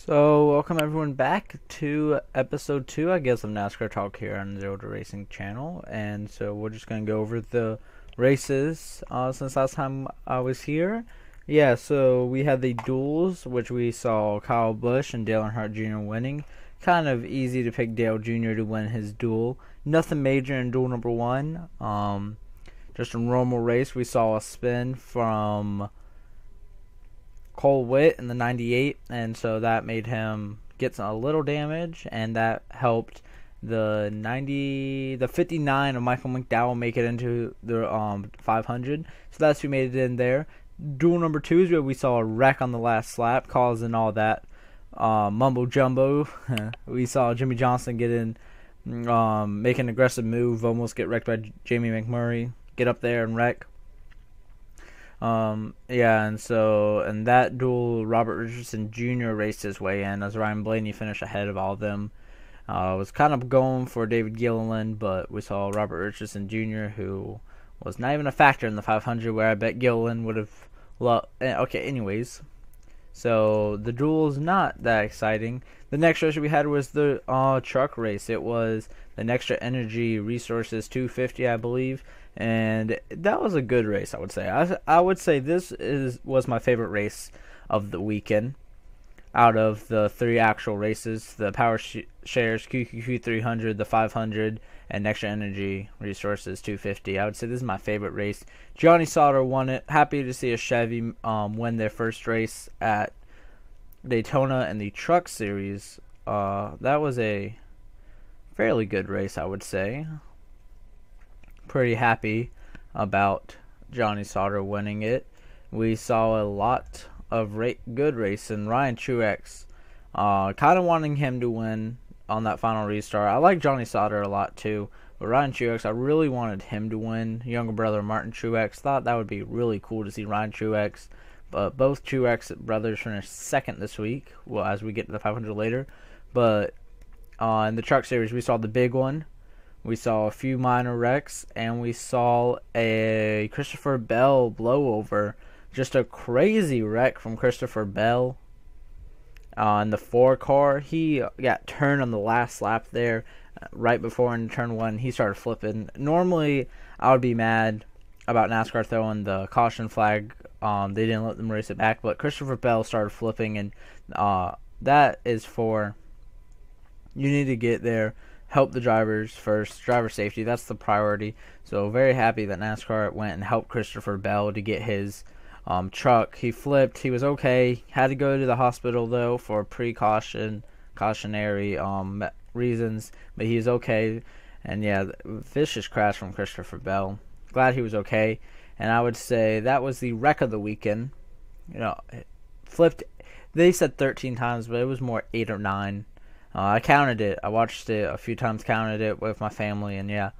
So, welcome everyone back to episode 2, I guess, of NASCAR Talk here on the Zero to Racing channel. And so, we're just going to go over the races since last time I was here. Yeah, so we had the duels, which we saw Kyle Busch and Dale Earnhardt Jr. winning. Kind of easy to pick Dale Jr. to win his duel. Nothing major in duel number 1. Just a normal race. We saw a spin from Cole Witt in the 98, and so that made him get a little damage, and that helped the 59 of Michael McDowell make it into the 500. So that's who made it in there. Duel number 2 is where we saw a wreck on the last lap, causing all that mumbo jumbo. We saw Jimmy Johnson get in, make an aggressive move, almost get wrecked by Jamie McMurray, get up there and wreck. Yeah, and that duel, Robert Richardson Jr. raced his way in as Ryan Blaney finished ahead of all of them. Was kind of going for David Gilliland, but we saw Robert Richardson Jr., who was not even a factor in the 500, where I bet Gilliland would have loved. Okay, anyways. So the duel is not that exciting. The next race we had was the truck race. It was the Nextra Energy Resources 250, I believe. And that was a good race, I would say. I would say this was my favorite race of the weekend. Out of the 3 actual races, the Power Shares QQQ 300, the 500, and Extra Energy Resources 250, I would say this is my favorite race. Johnny Sauter won it. Happy to see a Chevy win their first race at Daytona in the Truck Series. That was a fairly good race, I would say. Pretty happy about Johnny Sauter winning it. We saw a lot of good racing. Ryan Truex, kind of wanting him to win on that final restart. I like Johnny Sauter a lot too, but Ryan Truex, I really wanted him to win. Younger brother Martin Truex, thought that would be really cool to see Ryan Truex. But both Truex brothers finished second this week. Well, as we get to the 500 later, but in the Truck Series, we saw the big one. We saw a few minor wrecks, and we saw a Christopher Bell blowover. Just a crazy wreck from Christopher Bell in the 4 car. He got turned on the last lap there, right before in turn 1. He started flipping. Normally, I would be mad about NASCAR throwing the caution flag. They didn't let them race it back, but Christopher Bell started flipping, and that is for you need to get there. Help the drivers first. Driver safety, that's the priority. So very happy that NASCAR went and helped Christopher Bell to get his truck. He flipped. He was okay. Had to go to the hospital, though, for cautionary reasons. But he is okay. And, yeah, vicious crash from Christopher Bell. Glad he was okay. And I would say that was the wreck of the weekend. You know, flipped. They said 13 times, but it was more 8 or 9. I counted it. I watched it a few times, counted it with my family, and yeah.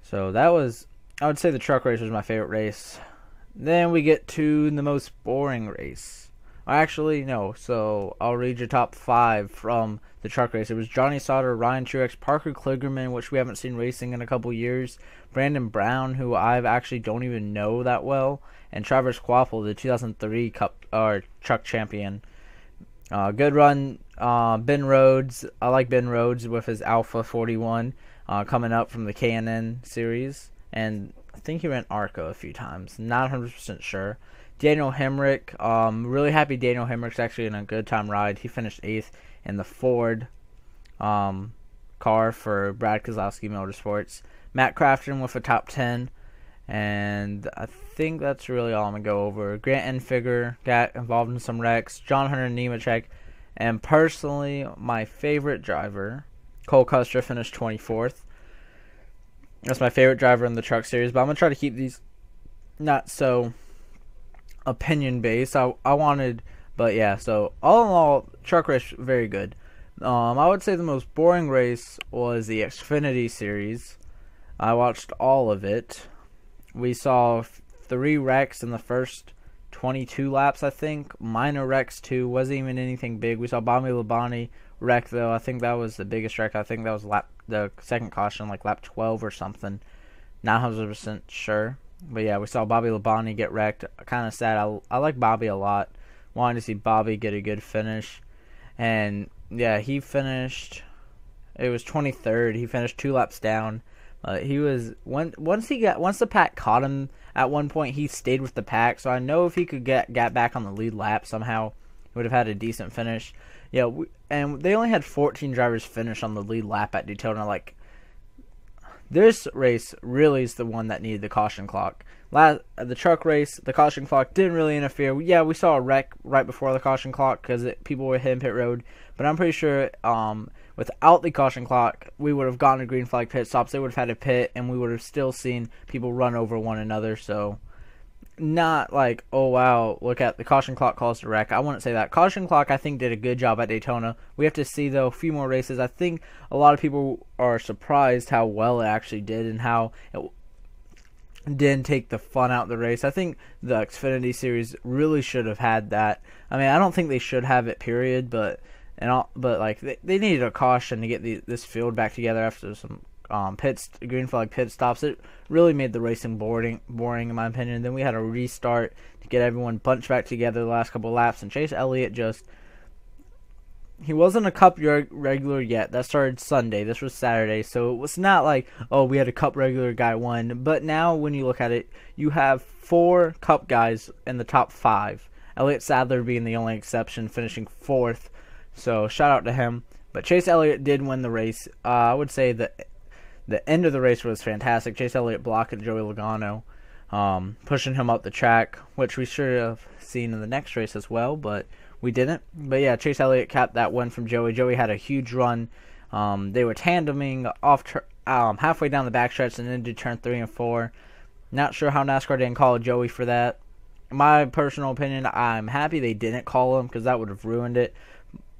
So that was, I would say the truck race was my favorite race. Then we get to the most boring race. Actually, no. So I'll read your top 5 from the truck race. It was Johnny Sauter, Ryan Truex, Parker Kligerman, which we haven't seen racing in a couple years, Brandon Brown, who I actually don't even know that well, and Travis Kvapil, the 2003 truck champion. Good run, Ben Rhodes. I like Ben Rhodes with his Alpha 41 coming up from the K&N series. And I think he ran ARCA a few times. Not 100% sure. Daniel Hemrick. Really happy Daniel Hemrick's actually in a good time ride. He finished 8th in the Ford car for Brad Keselowski Motorsports. Matt Crafton with a top 10. And I think that's really all I'm going to go over. Grant Enfinger got involved in some wrecks. John Hunter Nemechek. And personally, my favorite driver, Cole Custer, finished 24th. That's my favorite driver in the truck series. But I'm going to try to keep these not so opinion-based. I wanted, but yeah. So all in all, truck race, very good. I would say the most boring race was the Xfinity series. I watched all of it. We saw 3 wrecks in the first 22 laps, I think. Minor wrecks, too. Wasn't even anything big. We saw Bobby Labonte wreck, though. I think that was the biggest wreck. I think that was the second caution, like lap 12 or something. Not 100% sure. But, yeah, we saw Bobby Labonte get wrecked. Kind of sad. I like Bobby a lot. Wanted to see Bobby get a good finish. and yeah, he finished. It was 23rd. He finished 2 laps down. He was once the pack caught him at one point. He stayed with the pack, so I know if he could get back on the lead lap somehow, he would have had a decent finish. Yeah, and they only had 14 drivers finish on the lead lap at Daytona. Like, this race really is the one that needed the caution clock. The truck race, the caution clock didn't really interfere. Yeah, we saw a wreck right before the caution clock because people were hitting pit road. But I'm pretty sure without the caution clock, we would have gotten a green flag pit stops. They would have had a pit, and we would have still seen people run over one another. So, not like, oh wow, look at the caution clock caused a wreck. I wouldn't say that. Caution clock, I think, did a good job at Daytona. We have to see, though, a few more races. I think a lot of people are surprised how well it actually did and how it didn't take the fun out of the race. I think the Xfinity Series really should have had that. I mean, I don't think they should have it, period, but like they needed a caution to get this field back together after some green flag pit stops. It really made the racing boring in my opinion. Then we had a restart to get everyone bunched back together the last couple of laps, and Chase Elliott he wasn't a Cup regular yet. That started Sunday. This was Saturday, so it was not like, oh, we had a Cup regular guy won. But now when you look at it, you have 4 Cup guys in the top 5. Elliott Sadler being the only exception, finishing 4th. So shout out to him. But Chase Elliott did win the race. I would say that the end of the race was fantastic. Chase Elliott blocking Joey Logano, pushing him up the track, which we should have seen in the next race as well, but we didn't. But yeah, Chase Elliott capped that win from Joey. Joey had a huge run. They were tandeming off halfway down the backstretch and into turn 3 and 4. Not sure how NASCAR didn't call Joey for that. In my personal opinion, I'm happy they didn't call him because that would have ruined it.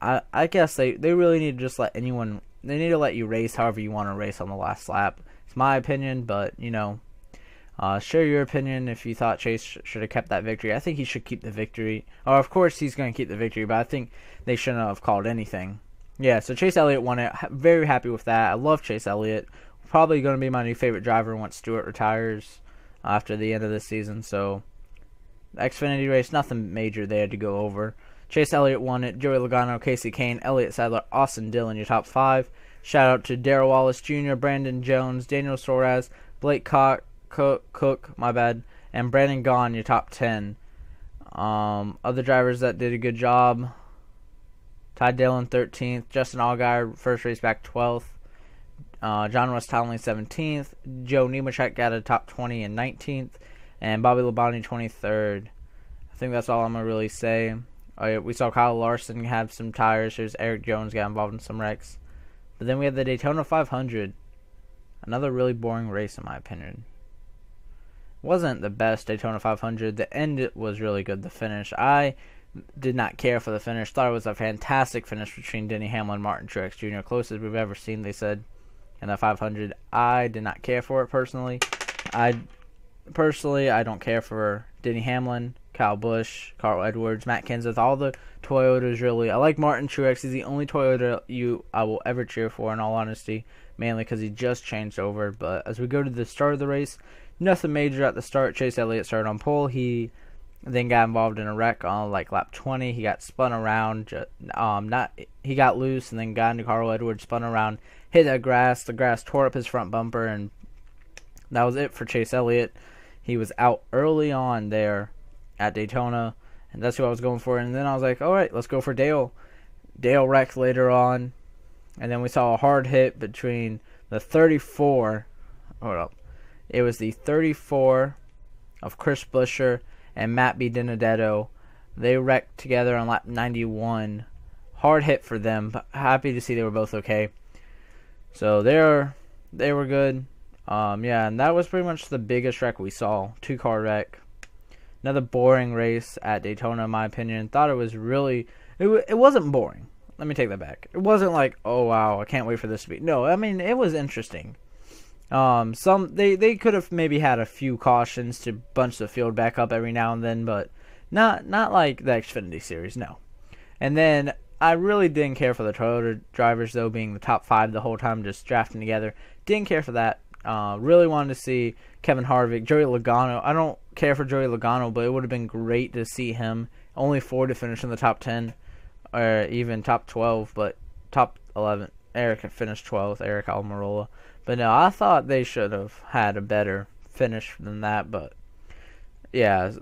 I guess they really need to just let anyone. They need to let you race however you want to race on the last lap. It's my opinion, but share your opinion if you thought Chase should have kept that victory. I think he should keep the victory. Or of course he's going to keep the victory, but I think they shouldn't have called anything. Yeah, so Chase Elliott won it. Very happy with that. I love Chase Elliott. Probably going to be my new favorite driver once Stewart retires after the end of this season. So the Xfinity race, nothing major there to go over. Chase Elliott won it. Joey Logano, Casey Kane, Elliott Sadler, Austin Dillon, your top 5. Shout out to Darrell Wallace Jr., Brandon Jones, Daniel Suarez, Blake Cook, and Brandon Gaughan, your top 10. Other drivers that did a good job: Ty Dillon, 13th. Justin Allgaier, first race back, 12th. John West Townley, 17th. Joe Nemechek got a top 20 and 19th. And Bobby Labonte, 23rd. I think that's all I'm going to really say. We saw Kyle Larson have some tires. There's Eric Jones got involved in some wrecks. But then we had the Daytona 500. Another really boring race, in my opinion. Wasn't the best Daytona 500. The end was really good. The finish, I did not care for the finish. Thought it was a fantastic finish between Denny Hamlin and Martin Truex Jr. Closest we've ever seen, they said, in the 500. I did not care for it personally. I don't care for Denny Hamlin, Kyle Busch, Carl Edwards, Matt Kenseth, all the Toyotas really. I like Martin Truex. He's the only Toyota I will ever cheer for, in all honesty, mainly because he just changed over. But as we go to the start of the race, nothing major at the start. Chase Elliott started on pole. He then got involved in a wreck on lap 20. He got spun around. He got loose and then got into Carl Edwards, spun around, hit the grass. The grass tore up his front bumper, and that was it for Chase Elliott. He was out early on there at Daytona, and that's who I was going for. And then I was like, all right, let's go for Dale. Dale wrecked later on, and then we saw a hard hit between the 34. Hold up. It was the 34 of Chris Buescher and Matt Benedetto. They wrecked together on lap 91. Hard hit for them, but happy to see they were both okay. So they were good. Yeah, and that was pretty much the biggest wreck we saw. 2-car wreck. Another boring race at Daytona, in my opinion. Thought it was really... It wasn't boring. Let me take that back. It wasn't like, oh, wow, I can't wait for this to be... No, I mean, it was interesting. They could have maybe had a few cautions to bunch the field back up every now and then, but not like the Xfinity Series, no. And then I really didn't care for the Toyota drivers, though, being the top 5 the whole time, just drafting together. Didn't care for that. Really wanted to see Kevin Harvick, Joey Logano. I don't care for Joey Logano, but it would have been great to see him. Only 4 to finish in the top 10. or even top 12, but top 11. Eric finished 12th, Eric Almirola. But no, I thought they should have had a better finish than that. But yeah,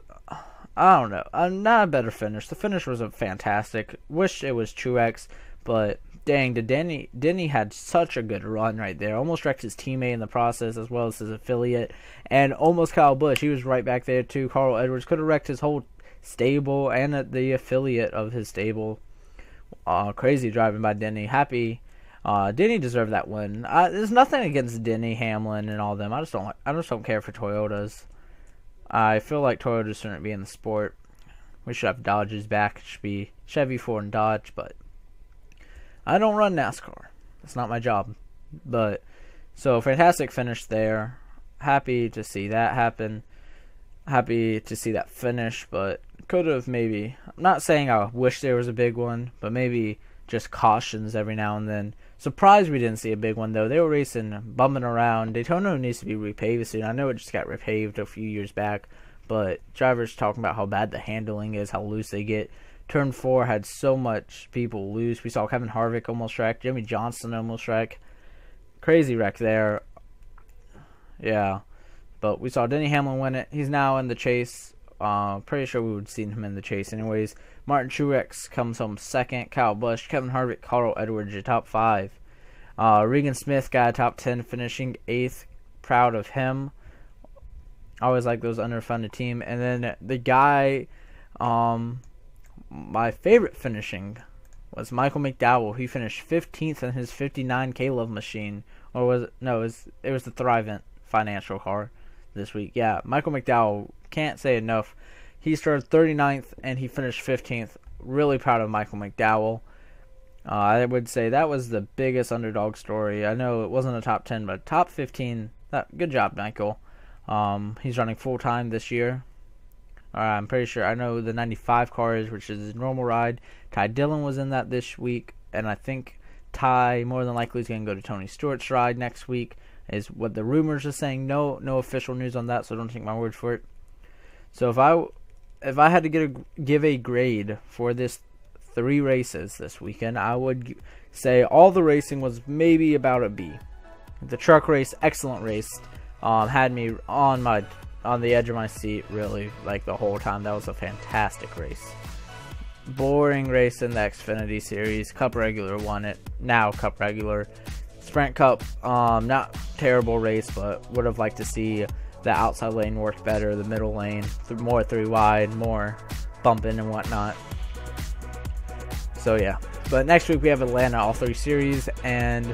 I don't know. Not a better finish. The finish was a fantastic. Wish it was Truex, but dang, Denny had such a good run right there. Almost wrecked his teammate in the process as well as his affiliate, and almost Kyle Busch. He was right back there too. Carl Edwards could have wrecked his whole stable and the affiliate of his stable. Crazy driving by Denny. Happy. Denny deserved that win. There's nothing against Denny, Hamlin, and all them. I just don't care for Toyotas. I feel like Toyotas shouldn't be in the sport. We should have Dodges back. It should be Chevy, Ford, and Dodge. But I don't run NASCAR. That's not my job. But so fantastic finish there. Happy to see that happen. Happy to see that finish. But could have maybe. I'm not saying I wish there was a big one, but maybe just cautions every now and then. Surprised we didn't see a big one, though. They were racing, bumping around. Daytona needs to be repaved soon. I know it just got repaved a few years back, but drivers talking about how bad the handling is, how loose they get. Turn 4 had so much people loose. We saw Kevin Harvick almost wreck. Jimmy Johnson almost wreck. Crazy wreck there. Yeah, but we saw Denny Hamlin win it. He's now in the chase. Pretty sure we would have seen him in the chase anyways. Martin Truex comes home second. Kyle Busch, Kevin Harvick, Carl Edwards, your top 5. Regan Smith got a top 10, finishing 8th. Proud of him. I always like those underfunded team. And then the guy, my favorite finishing was Michael McDowell. He finished 15th in his 59 K-Love machine. Or was it? No, it was the Thrivent financial car this week. Yeah, Michael McDowell, can't say enough. He started 39th and he finished 15th. Really proud of Michael McDowell. I would say that was the biggest underdog story. I know it wasn't a top 10, but top 15. Good job, Michael. He's running full time this year. I'm pretty sure. I know the 95 car is, which is his normal ride. Ty Dillon was in that this week, and I think Ty more than likely is going to go to Tony Stewart's ride next week. Is what the rumors are saying. No official news on that, so don't take my word for it. So if I had to give a grade for this 3 races this weekend, I would say all the racing was maybe about a B. The truck race, excellent race, had me on the edge of my seat really like the whole time. That was a fantastic race. Boring race in the Xfinity Series. Cup Regular won it. Now Cup Regular. Sprint Cup, not terrible race, but would have liked to see the outside lane work better, the middle lane, more 3 wide, more bumping and whatnot. So yeah, but next week we have Atlanta, all 3 series, and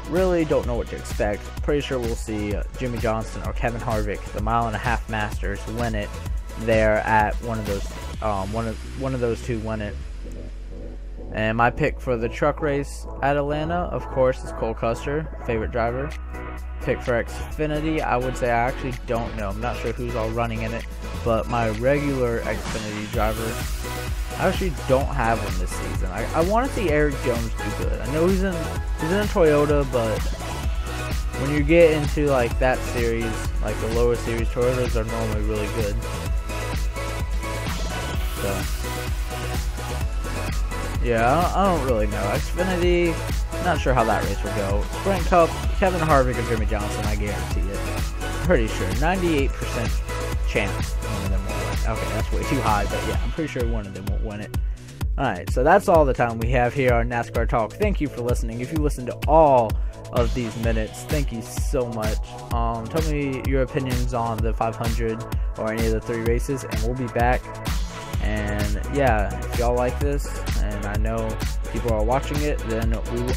really don't know what to expect. Pretty sure we'll see Jimmy Johnson or Kevin Harvick, the mile-and-a-half Masters, win it there at one of those two win it. And my pick for the truck race at Atlanta, of course, is Cole Custer, favorite driver. Pick for Xfinity, I would say I actually don't know. I'm not sure who's all running in it, but my regular Xfinity driver, I actually don't have one this season. I want to see Eric Jones do good. I know he's in a Toyota, but when you get into like that series, like the lower series, Toyotas are normally really good. So yeah, I don't really know. Xfinity, not sure how that race will go. Sprint Cup, Kevin Harvick or Jimmy Johnson, I guarantee it. Pretty sure. 98% chance one of them will win. Okay, that's way too high, but yeah, I'm pretty sure one of them will win it. Alright, so that's all the time we have here on NASCAR Talk. Thank you for listening. If you listened to all of these minutes, thank you so much. Tell me your opinions on the 500 or any of the 3 races, and we'll be back. And yeah, if y'all like this, and I know people are watching it, then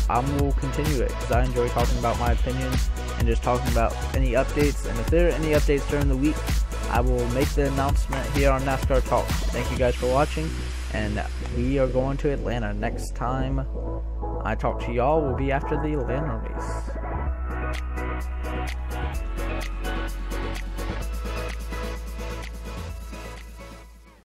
I will continue it, because I enjoy talking about my opinions and just talking about any updates. And if there are any updates during the week, I will make the announcement here on NASCAR Talk. Thank you guys for watching, and we are going to Atlanta. Next time I talk to y'all will be after the Atlanta race.